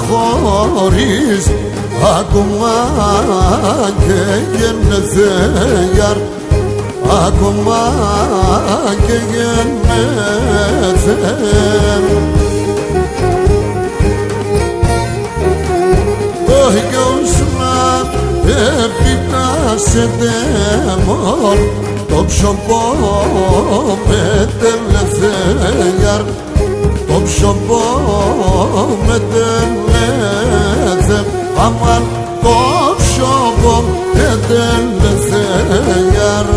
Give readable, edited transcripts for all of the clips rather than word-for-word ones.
χωρίς ακόμα και γέννεσαι γιαρ, ακόμα και γέννεσαι. Το γιος να επικάσετε μόλ, το ψωμό με τέλεσε γιαρ, το ψωμό με τέλεσε, αμάν το ψωμό με τέλεσε γιαρ.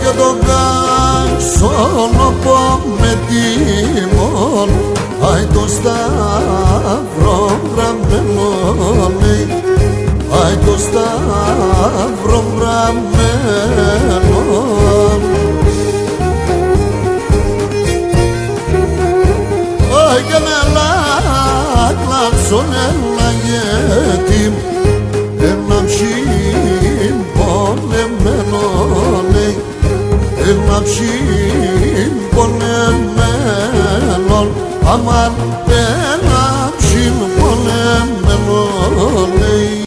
Και τον κάσονοπο με τιμόν, αι το σταυρό γραμμένο, αι το σταυρό γραμμένο.